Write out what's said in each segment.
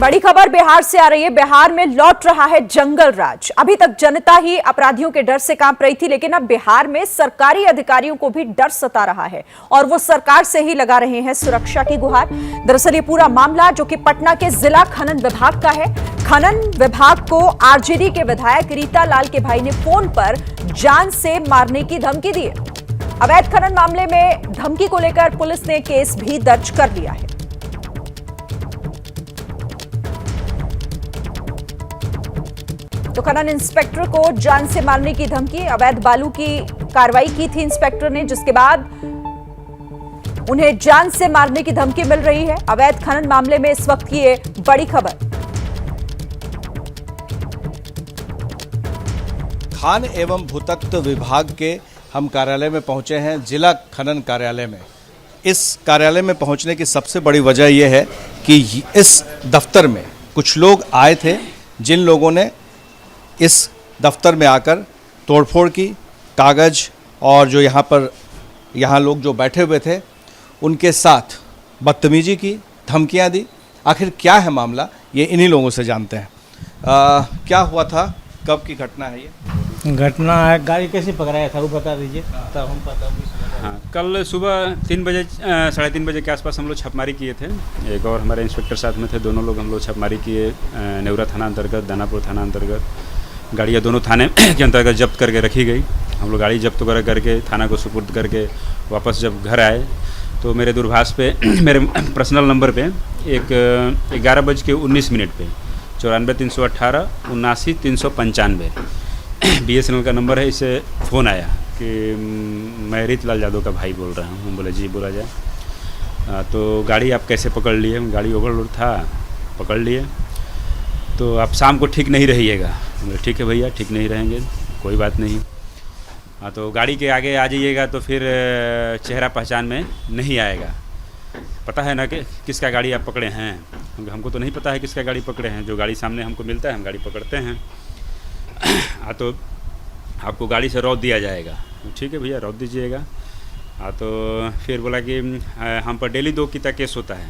बड़ी खबर बिहार से आ रही है। बिहार में लौट रहा है जंगल राज। अभी तक जनता ही अपराधियों के डर से कांप रही थी, लेकिन अब बिहार में सरकारी अधिकारियों को भी डर सता रहा है और वो सरकार से ही लगा रहे हैं सुरक्षा की गुहार। दरअसल ये पूरा मामला जो कि पटना के जिला खनन विभाग का है। खनन विभाग को आरजेडी के विधायक रीता लाल के भाई ने फोन पर जान से मारने की धमकी दी है। अवैध खनन मामले में धमकी को लेकर पुलिस ने केस भी दर्ज कर लिया है। तो खनन इंस्पेक्टर को जान से मारने की धमकी, अवैध बालू की कार्रवाई की थी इंस्पेक्टर ने, जिसके बाद उन्हें जान से मारने की धमकी मिल रही है। अवैध खनन मामले में इस वक्त की ये बड़ी खबर। खान एवं भूतत्व विभाग के हम कार्यालय में पहुंचे हैं, जिला खनन कार्यालय में। इस कार्यालय में पहुंचने की सबसे बड़ी वजह यह है कि इस दफ्तर में कुछ लोग आए थे, जिन लोगों ने इस दफ्तर में आकर तोड़फोड़ की, कागज और जो यहाँ लोग जो बैठे हुए थे उनके साथ बदतमीजी की, धमकियां दी। आखिर क्या है मामला, ये इन्हीं लोगों से जानते हैं। क्या हुआ था, कब की घटना है ये? घटना है, गाड़ी कैसे पकड़ाया था वो बता दीजिए तब हम पता। हाँ, कल सुबह 3 बजे 3:30 बजे के आसपास हम लोग छापेमारी किए थे। एक और हमारे इंस्पेक्टर साथ में थे, दोनों लोग हम लोग छापेमारी किए। नेवरा थाना अंतर्गत, दानापुर थाना अंतर्गत गाड़ियाँ दोनों थाने के अंतर्गत जब्त करके रखी गई। हम लोग गाड़ी जब्त करके थाना को सुपुर्द करके वापस जब घर आए तो मेरे दूरभाष पे मेरे पर्सनल नंबर पे एक 11:19 पे 94 318 79 395 BSNL का नंबर है। इससे फ़ोन आया कि मैं रीता लाल यादव का भाई बोल रहा हूँ। हम बोले जी बोला जाए। तो गाड़ी आप कैसे पकड़ लिए? गाड़ी ओवरलोड था, पकड़ लिए। तो आप शाम को ठीक नहीं रहिएगा। बोले ठीक है भैया, ठीक नहीं रहेंगे, कोई बात नहीं। हाँ, तो गाड़ी के आगे आ जाइएगा तो फिर चेहरा पहचान में नहीं आएगा। पता है ना कि किसका गाड़ी आप पकड़े हैं? हमको तो नहीं पता है किसका गाड़ी पकड़े हैं। जो गाड़ी सामने हमको मिलता है हम गाड़ी पकड़ते हैं। हाँ, तो आपको गाड़ी से रौद दिया जाएगा। ठीक है भैया, रौद दीजिएगा। हाँ, तो फिर बोला कि हम पर डेली 2 की तक केस होता है।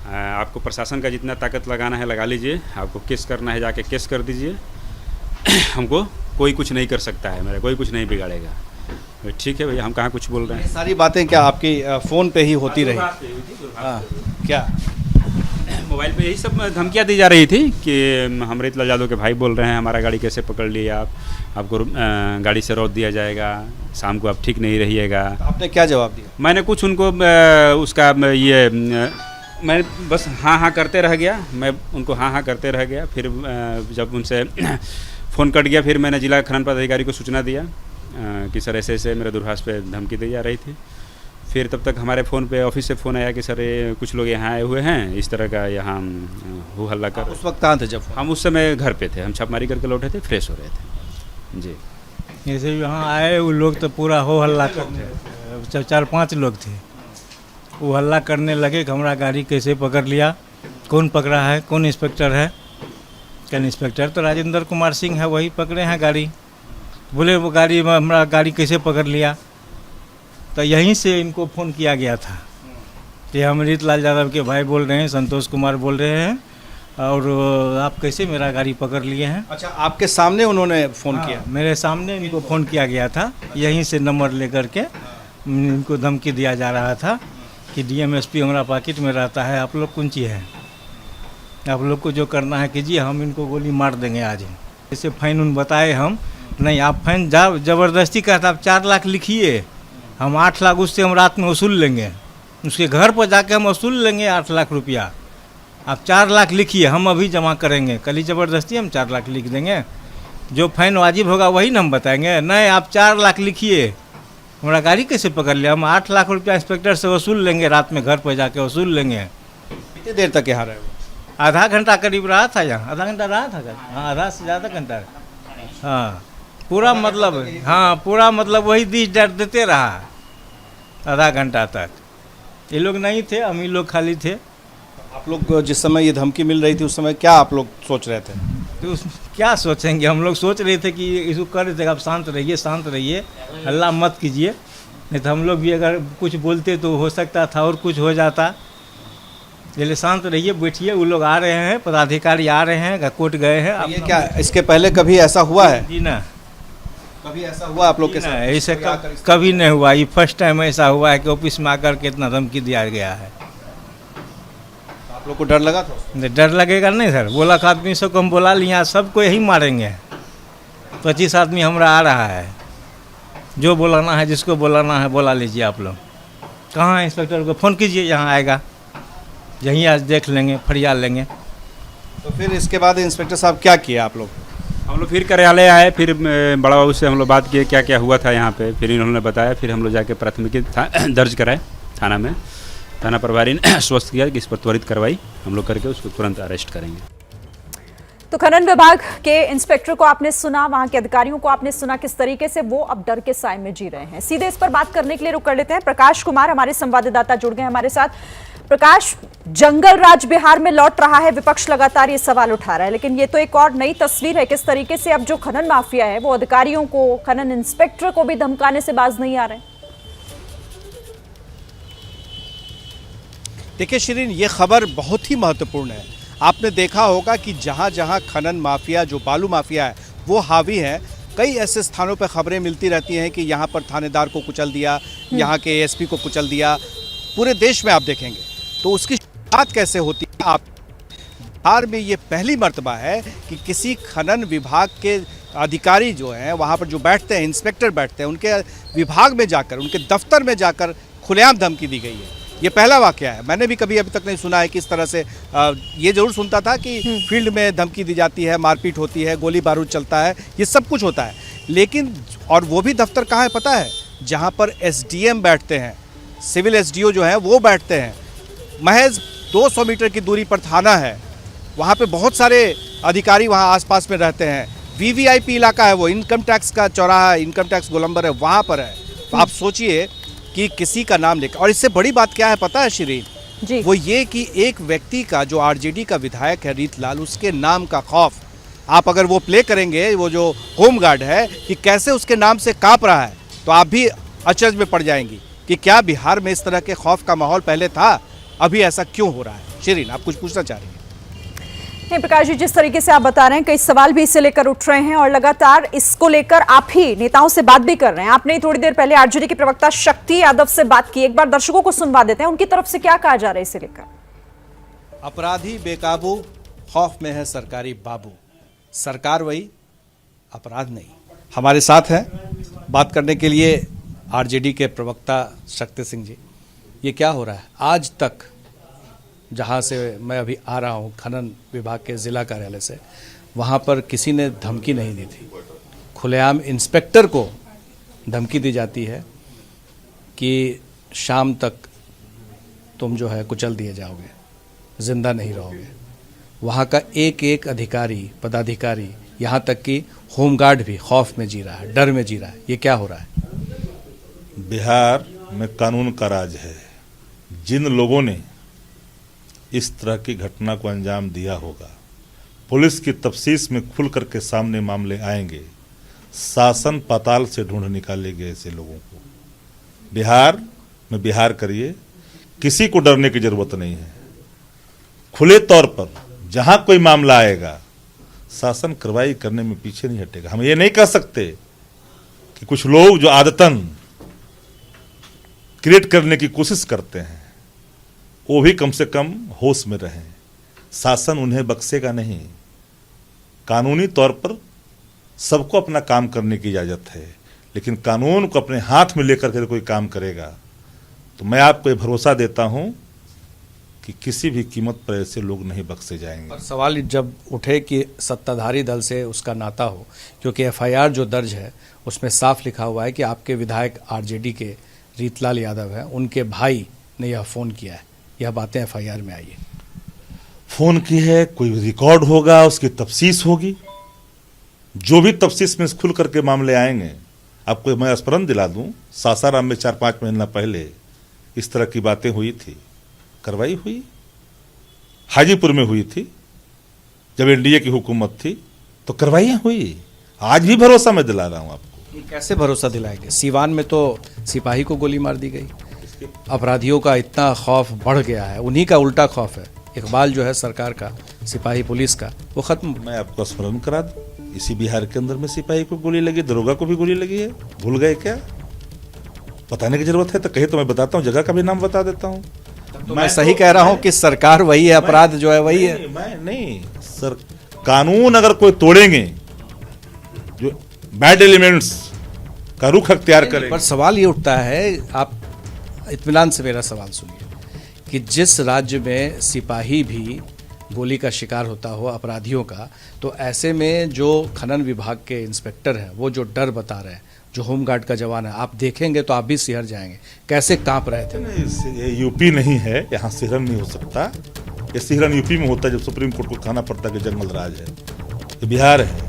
आपको प्रशासन का जितना ताकत लगाना है लगा लीजिए, आपको केस करना है जाके केस कर दीजिए। हमको कोई कुछ नहीं कर सकता है, मेरा कोई कुछ नहीं बिगाड़ेगा। ठीक है भैया, हम कहाँ कुछ बोल रहे हैं। सारी बातें क्या आपकी फ़ोन पे ही होती रही? हाँ, क्या मोबाइल पे यही सब धमकियाँ दी जा रही थी कि हम रीता लाल यादव के भाई बोल रहे हैं, हमारा गाड़ी कैसे पकड़ लिए आप, आपको गाड़ी से रौद दिया जाएगा, शाम को आप ठीक नहीं रहिएगा। आपने क्या जवाब दिया? मैंने कुछ उनको उसका मैं बस हाँ करते रह गया। मैं उनको हाँ करते रह गया। फिर जब उनसे फ़ोन कट गया, फिर मैंने जिला खनन पदाधिकारी को सूचना दिया कि सर ऐसे ऐसे मेरे दूरभाष पे धमकी दी जा रही थी। फिर तब तक हमारे फ़ोन पे ऑफिस से फ़ोन आया कि सर ये कुछ लोग यहाँ आए हुए हैं, इस तरह का यहाँ हो हल्ला कर। उस वक्त कहाँ थे जब? हम उस समय घर पे थे, हम छापेमारी करके लौटे थे, फ्रेश हो रहे थे जी। जैसे यहाँ आए वो लोग तो पूरा हो हल्ला करते, 4-5 लोग थे। वो हल्ला करने लगे कि हमारा गाड़ी कैसे पकड़ लिया, कौन पकड़ा है, कौन इंस्पेक्टर है। कौन इंस्पेक्टर तो राजेंद्र कुमार सिंह है, वही पकड़े हैं गाड़ी। बोले वो गाड़ी में हमारा गाड़ी कैसे पकड़ लिया। तो यहीं से इनको फ़ोन किया गया था कि हम रीता लाल यादव के भाई बोल रहे हैं, संतोष कुमार बोल रहे हैं, और आप कैसे मेरा गाड़ी पकड़ लिए हैं। अच्छा, आपके सामने उन्होंने फ़ोन किया? मेरे सामने इनको फ़ोन किया गया था। यहीं से नंबर लेकर के इनको धमकी दिया जा रहा था कि DMSP हमारा पॉकेट में रहता है, आप लोग कौन चीज़ है, आप लोग को जो करना है कीजिए, हम इनको गोली मार देंगे आज। जैसे फाइन उन बताए, हम नहीं, आप फाइन ज़बरदस्ती कहता आप 4 लाख लिखिए, हम 8 लाख उससे हम रात में वसूल लेंगे, उसके घर पर जाके हम वसूल लेंगे 8 लाख रुपया। आप 4 लाख लिखिए, हम अभी जमा करेंगे। कल ही ज़बरदस्ती हम 4 लाख लिख देंगे, जो फाइन वाजिब होगा वही ना हम बताएंगे। नहीं, आप 4 लाख लिखिए, हमारा गाड़ी कैसे पकड़ लिया, हम 8 लाख रुपया इंस्पेक्टर से वसूल लेंगे, रात में घर पर जाके वसूल लेंगे। कितनी देर तक यहाँ रहे हो? आधा घंटा करीब रहा था यहाँ, आधा घंटा रहा था। हाँ, आधा से ज़्यादा घंटा। हाँ, पूरा मतलब वही दिश डर देते रहा आधा घंटा तक। ये लोग नहीं थे, हम ही लोग खाली थे। आप लोग जिस समय ये धमकी मिल रही थी उस समय क्या आप लोग सोच रहे थे? तो क्या सोचेंगे, हम लोग सोच रहे थे कि इसको कर रहे थे, आप शांत रहिए, हल्ला मत कीजिए, नहीं तो हम लोग भी अगर कुछ बोलते तो हो सकता था और कुछ हो जाता। चलिए शांत रहिए, बैठिए, वो लोग आ रहे हैं, पदाधिकारी आ रहे हैं, कोर्ट गए हैं। ये क्या इसके पहले कभी ऐसा हुआ है? जी ना, कभी ऐसा हुआ आप लोग के साथ? ऐसे कभी नहीं हुआ, ये फर्स्ट टाइम ऐसा हुआ है कि ऑफिस में आकर के इतना धमकी दिया गया है। आप लोग को डर लगा था? डर लगेगा नहीं सर, बोला का आदमी सब को हम बोला लिया, सबको यही मारेंगे। 25 आदमी हमारा आ रहा है, जो बोलाना है, जिसको बोलाना है बोला लीजिए आप लोग। कहाँ है इंस्पेक्टर को फ़ोन कीजिए, यहाँ आएगा, यहीं आज देख लेंगे, फरियाद लेंगे। तो फिर इसके बाद इंस्पेक्टर साहब क्या किया आप लोग? हम लोग फिर कार्यालय आए, फिर बड़ा बाबू से हम लोग बात किए क्या क्या हुआ था यहाँ पे, फिर इन्होंने बताया, फिर हम लोग जाके प्राथमिकी दर्ज कराए थाना में। थाना प्रभारी ने आश्वस्त किया कि इस पर त्वरित कार्रवाई हम लोग करके उसको तुरंत अरेस्ट करेंगे। तो खनन विभाग के इंस्पेक्टर को आपने सुना, वहां के अधिकारियों को आपने सुना, किस तरीके से वो अब डर के साए में जी रहे हैं। सीधे इस पर बात करने के लिए रुक कर लेते हैं। प्रकाश कुमार हमारे संवाददाता जुड़ गए हमारे साथ। प्रकाश, जंगल राज बिहार में लौट रहा है, विपक्ष लगातार ये सवाल उठा रहा है, लेकिन ये तो एक और नई तस्वीर है। किस तरीके से अब जो खनन माफिया है वो अधिकारियों को, खनन इंस्पेक्टर को भी धमकाने से बाज नहीं आ रहे। देखिए शिरीन, ये खबर बहुत ही महत्वपूर्ण है। आपने देखा होगा कि जहाँ जहाँ खनन माफिया, जो बालू माफिया है, वो हावी है, कई ऐसे स्थानों पर खबरें मिलती रहती हैं कि यहाँ पर थानेदार को कुचल दिया, यहाँ के एएसपी को कुचल दिया। पूरे देश में आप देखेंगे तो उसकी बात कैसे होती है। आप बिहार में ये पहली मर्तबा है कि किसी खनन विभाग के अधिकारी जो हैं, वहाँ पर जो बैठते हैं, इंस्पेक्टर बैठते हैं, उनके विभाग में जाकर, उनके दफ्तर में जाकर खुलेआम धमकी दी गई है। ये पहला वाकया है, मैंने भी कभी अभी तक नहीं सुना है कि इस तरह से। ये जरूर सुनता था कि फील्ड में धमकी दी जाती है, मारपीट होती है, गोली बारूद चलता है, ये सब कुछ होता है, लेकिन और वो भी दफ्तर कहाँ है पता है? जहाँ पर एसडीएम बैठते हैं, सिविल एसडीओ जो है वो बैठते हैं। महज 200 मीटर की दूरी पर थाना है, वहाँ पे बहुत सारे अधिकारी वहाँ आसपास में रहते हैं। वीवीआईपी इलाका है, वो इनकम टैक्स का चौराहा, इनकम टैक्स गोलंबर है, वहाँ पर है। तो आप सोचिए कि किसी का नाम लेकर, और इससे बड़ी बात क्या है पता है शिरीन जी, वो ये कि एक व्यक्ति का, जो आरजेडी का विधायक है रीतलाल, उसके नाम का खौफ आप अगर वो प्ले करेंगे, वो जो होमगार्ड है कि कैसे उसके नाम से कांप रहा है, तो आप भी अचरज में पड़ जाएंगी कि क्या बिहार में इस तरह के खौफ का माहौल पहले था, अभी ऐसा क्यों हो रहा है। शिरीन, आप कुछ पूछना चाह रही हैं? नहीं प्रकाश जी, जिस तरीके से आप बता रहे हैं, कई सवाल भी इससे लेकर उठ रहे हैं और लगातार इसको लेकर आप ही नेताओं से बात भी कर रहे हैं। आपने थोड़ी देर पहले आरजेडी के प्रवक्ता शक्ति यादव से बात की, एक बार दर्शकों को सुनवा देते हैं, उनकी तरफ से क्या कहा जा रहा है इसे लेकर। अपराधी बेकाबू, खौफ में है सरकारी बाबू, सरकार वही, अपराध नहीं। हमारे साथ हैं बात करने के लिए आरजेडी के प्रवक्ता शक्ति सिंह जी। ये क्या हो रहा है? आज तक जहाँ से मैं अभी आ रहा हूँ, खनन विभाग के ज़िला कार्यालय से, वहाँ पर किसी ने धमकी नहीं दी थी। खुलेआम इंस्पेक्टर को धमकी दी जाती है कि शाम तक तुम जो है कुचल दिए जाओगे, जिंदा नहीं रहोगे। वहाँ का एक एक अधिकारी, पदाधिकारी, यहाँ तक कि होमगार्ड भी खौफ में जी रहा है, डर में जी रहा है। ये क्या हो रहा है? बिहार में कानून का राज है। जिन लोगों ने इस तरह की घटना को अंजाम दिया होगा, पुलिस की तफ्तीश में खुल करके सामने मामले आएंगे। शासन पाताल से ढूंढ निकालेंगे ऐसे लोगों को। बिहार में बिहार करिए, किसी को डरने की जरूरत नहीं है। खुले तौर पर जहां कोई मामला आएगा, शासन कार्रवाई करने में पीछे नहीं हटेगा। हम ये नहीं कह सकते कि कुछ लोग जो आदतन क्रिएट करने की कोशिश करते हैं, वो भी कम से कम होश में रहें। शासन उन्हें बख्शेगा नहीं। कानूनी तौर पर सबको अपना काम करने की इजाजत है, लेकिन कानून को अपने हाथ में लेकर के कोई काम करेगा तो मैं आपको ये भरोसा देता हूं कि किसी भी कीमत पर ऐसे लोग नहीं बख्शे जाएंगे। और सवाल जब उठे कि सत्ताधारी दल से उसका नाता हो, क्योंकि एफआईआर जो दर्ज है उसमें साफ लिखा हुआ है कि आपके विधायक आरजेडी के रीतलाल यादव हैं, उनके भाई ने यह फ़ोन किया है। यह बातें एफआईआर में आई है। फोन की है, कोई रिकॉर्ड होगा, उसकी तफ्तीश होगी। जो भी तफ्तीश में खुल करके मामले आएंगे, आपको मैं स्मरण दिला दूं, सासाराम में 4-5 महीना पहले इस तरह की बातें हुई थी, कार्रवाई हुई। हाजीपुर में हुई थी, जब एनडीए की हुकूमत थी तो कार्रवाइयाँ हुई। आज भी भरोसा मैं दिला रहा हूँ आपको। कैसे भरोसा दिलाएंगे? सीवान में तो सिपाही को गोली मार दी गई, अपराधियों का इतना खौफ बढ़ गया है, उन्हीं का उल्टा खौफ है। इकबाल जो है सरकार का, सिपाही पुलिस का, वो खत्म। मैं आपको स्मरण करा दूं, इसी बिहार के अंदर में सिपाही को गोली लगी, दरोगा को भी गोली लगी है। भूल गए क्या? बताने की जरूरत है तो कहे तो मैं बताता हूँ, जगह का भी नाम बता देता हूँ। तो मैं सही कह रहा हूँ कि सरकार वही है, अपराध जो है वही है। मैं नहीं सर, कानून अगर कोई तोड़ेंगे, जो बैड एलिमेंट्स का रुख अख्तियार करेंगे। पर सवाल ये उठता है, आप इत्मीनान से मेरा सवाल सुनिए, कि जिस राज्य में सिपाही भी गोली का शिकार होता हो अपराधियों का, तो ऐसे में जो खनन विभाग के इंस्पेक्टर हैं वो जो डर बता रहे हैं, जो होमगार्ड का जवान है, आप देखेंगे तो आप भी सिहर जाएंगे, कैसे कांप रहे थे। ये यूपी नहीं है, यहाँ सिहरन नहीं हो सकता। ये सिहरन यूपी में होता है जब सुप्रीम कोर्ट को खाना पड़ता कि जंगल राज है। ये बिहार है।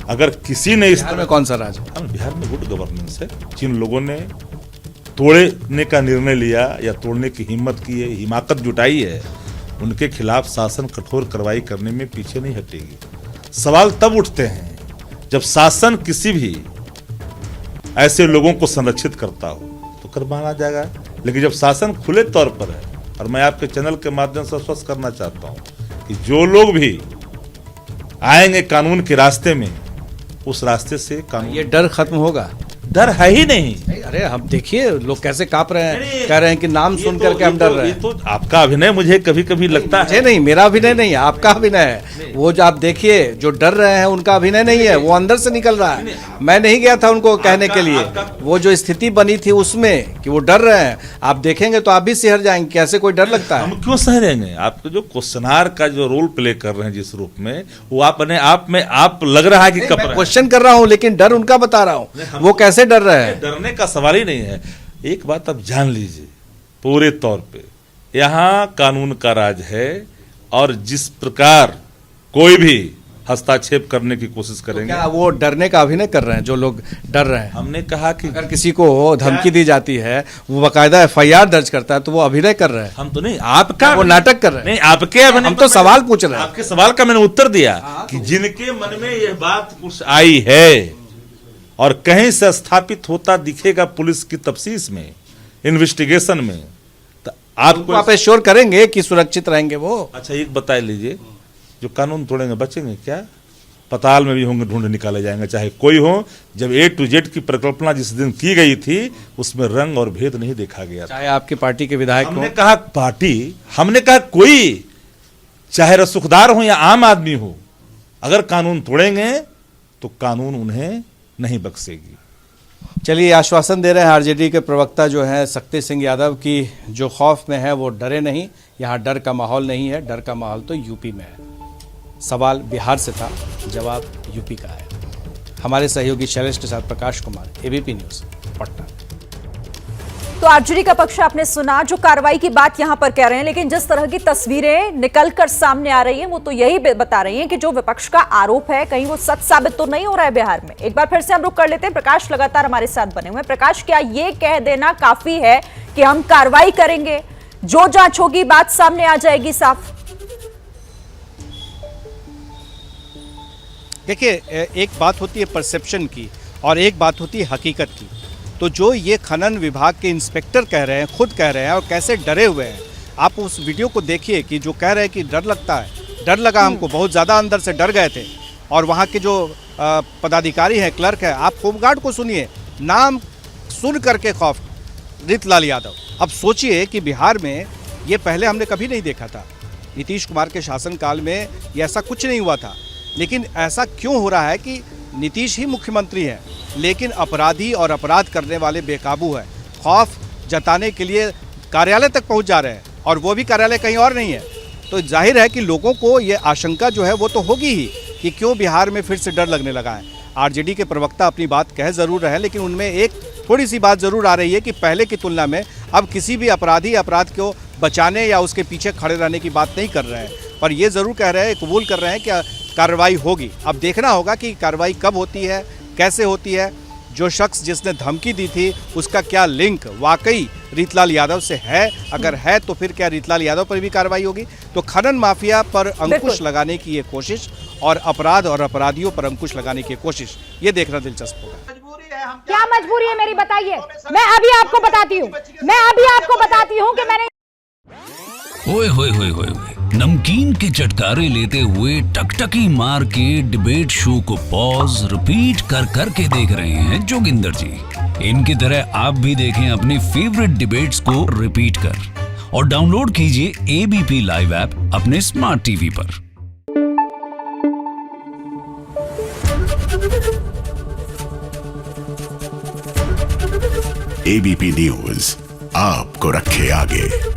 अगर किसी ने इस बिहार में कौन सा राज है? बिहार में गुड गवर्नेंस है। जिन लोगों ने तोड़ने का निर्णय लिया या तोड़ने की हिम्मत की है, हिमाकत जुटाई है, उनके खिलाफ शासन कठोर कार्रवाई करने में पीछे नहीं हटेगी। सवाल तब उठते हैं जब शासन किसी भी ऐसे लोगों को संरक्षित करता हो तो कर माना जाएगा, लेकिन जब शासन खुले तौर पर है, और मैं आपके चैनल के माध्यम से स्पष्ट करना चाहता हूं कि जो लोग भी आएंगे कानून के रास्ते में, उस रास्ते से कानून, ये डर खत्म होगा। डर है ही नहीं। अरे हम देखिए लोग कैसे कांप रहे हैं, कह रहे हैं कि नाम सुन करके हम डर रहे हैं। तो आपका अभिनय मुझे कभी कभी लगता है, नहीं, मेरा अभिनय नहीं है, आपका अभिनय है। वो जो आप देखिए जो डर रहे हैं उनका अभिनय नहीं है, वो अंदर से निकल रहा है। मैं नहीं गया था उनको कहने के लिए, वो जो स्थिति बनी थी उसमें कि वो डर रहे हैं, आप देखेंगे तो आप भी सिहर जाएंगे, कैसे कोई डर लगता है। हम क्यों सहरेंगे? आपको जो क्वेश्चनार का जो रोल प्ले कर रहे हैं जिस रूप में, वो अपने आप में आप लग रहा है कि क्वेश्चन कर रहा हूँ, लेकिन डर उनका बता रहा हूँ, वो कैसे डर रहे हैं। डरने का सवाल ही नहीं है। एक बात आप जान लीजिए पूरे तौर पे, यहाँ कानून का राज है, और जिस प्रकार कोई भी हस्तक्षेप करने की कोशिश करेंगे। क्या वो डरने का अभिनय कर रहे हैं जो लोग डर रहे हैं? हमने कहा कि अगर किसी को धमकी दी जाती है, वो बाकायदा FIR दर्ज करता है, तो वो अभिनय कर रहे हैं। हम तो नहीं, आपका वो नाटक कर रहे हैं। नहीं, आपके अभिनय, हम तो सवाल पूछ रहे हैं। आपके सवाल का मैंने उत्तर दिया कि जिनके मन में यह बात कुछ आई है और कहीं से स्थापित होता दिखेगा पुलिस की तफ्तीश में, इन्वेस्टिगेशन में, तो आपको आप एश्योर करेंगे कि सुरक्षित रहेंगे वो। अच्छा एक बता लीजिए, जो कानून तोड़ेंगे बचेंगे क्या? पताल में भी होंगे, ढूंढ निकाले जाएंगे, चाहे कोई हो। जब A to Z की परिकल्पना जिस दिन की गई थी, उसमें रंग और भेद नहीं देखा गया, चाहे आपकी पार्टी के विधायक हमने हो। कहा पार्टी, हमने कहा कोई, चाहे रसूखदार हो या आम आदमी हो, अगर कानून तोड़ेंगे तो कानून उन्हें नहीं बख्शेगी। चलिए, आश्वासन दे रहे हैं आरजेडी के प्रवक्ता जो हैं शक्ति सिंह यादव की जो खौफ में है वो डरे नहीं। यहाँ डर का माहौल नहीं है, डर का माहौल तो यूपी में है। सवाल बिहार से था, जवाब यूपी का है। हमारे सहयोगी शैलेश के साथ प्रकाश कुमार, ABP न्यूज़, पटना। तो आरजेडी का पक्ष आपने सुना, जो कार्रवाई की बात यहां पर कह रहे हैं, लेकिन जिस तरह की तस्वीरें निकलकर सामने आ रही हैं वो तो यही बता रही हैं कि जो विपक्ष का आरोप है कहीं वो सच साबित तो नहीं हो रहा है बिहार में। एक बार फिर से हम रुक कर लेते हैं, प्रकाश लगातार हमारे साथ बने हुए हैं। प्रकाश, क्या ये कह देना काफी है कि हम कार्रवाई करेंगे, जो जांच होगी बात सामने आ जाएगी साफ? देखिए, एक बात होती है परसेप्शन की और एक बात होती है हकीकत की। तो जो ये खनन विभाग के इंस्पेक्टर कह रहे हैं, खुद कह रहे हैं, और कैसे डरे हुए हैं, आप उस वीडियो को देखिए कि जो कह रहे हैं कि डर लगता है, डर लगा हमको, बहुत ज़्यादा अंदर से डर गए थे। और वहाँ के जो पदाधिकारी हैं, क्लर्क है, आप होमगार्ड को सुनिए, नाम सुन करके खौफ, रीतलाल यादव। अब सोचिए कि बिहार में ये पहले हमने कभी नहीं देखा था। नीतीश कुमार के शासनकाल में ये ऐसा कुछ नहीं हुआ था, लेकिन ऐसा क्यों हो रहा है कि नीतीश ही मुख्यमंत्री हैं, लेकिन अपराधी और अपराध करने वाले बेकाबू हैं। खौफ जताने के लिए कार्यालय तक पहुंच जा रहे हैं, और वो भी कार्यालय कहीं और नहीं है। तो जाहिर है कि लोगों को ये आशंका जो है वो तो होगी ही कि क्यों बिहार में फिर से डर लगने लगा है। आरजेडी के प्रवक्ता अपनी बात कह ज़रूर रहे हैं, लेकिन उनमें एक थोड़ी सी बात ज़रूर आ रही है कि पहले की तुलना में अब किसी भी अपराधी अपराध को बचाने या उसके पीछे खड़े रहने की बात नहीं कर रहे हैं, पर ये ज़रूर कह रहे हैं, कबूल कर रहे हैं कि कार्रवाई होगी। अब देखना होगा कि कार्रवाई कब होती है, कैसे होती है, जो शख्स जिसने धमकी दी थी उसका क्या लिंक वाकई रीतलाल यादव से है, अगर है तो फिर क्या रीतलाल यादव पर भी कार्रवाई होगी। तो खनन माफिया पर अंकुश लगाने की ये कोशिश और अपराध और अपराधियों पर अंकुश लगाने की कोशिश, ये देखना दिलचस्प होगा। क्या मजबूरी है मेरी, बताइए। मैं अभी आपको बताती हूँ कि मैंने ओए होए होए होए होए, नमकीन के चटकारे लेते हुए टकटकी मार के डिबेट शो को पॉज रिपीट कर करके देख रहे हैं जोगिंदर जी। इनकी तरह आप भी देखें अपनी फेवरेट डिबेट्स को रिपीट कर और डाउनलोड कीजिए एबीपी लाइव ऐप अपने स्मार्ट टीवी पर। एबीपी न्यूज आपको रखे आगे।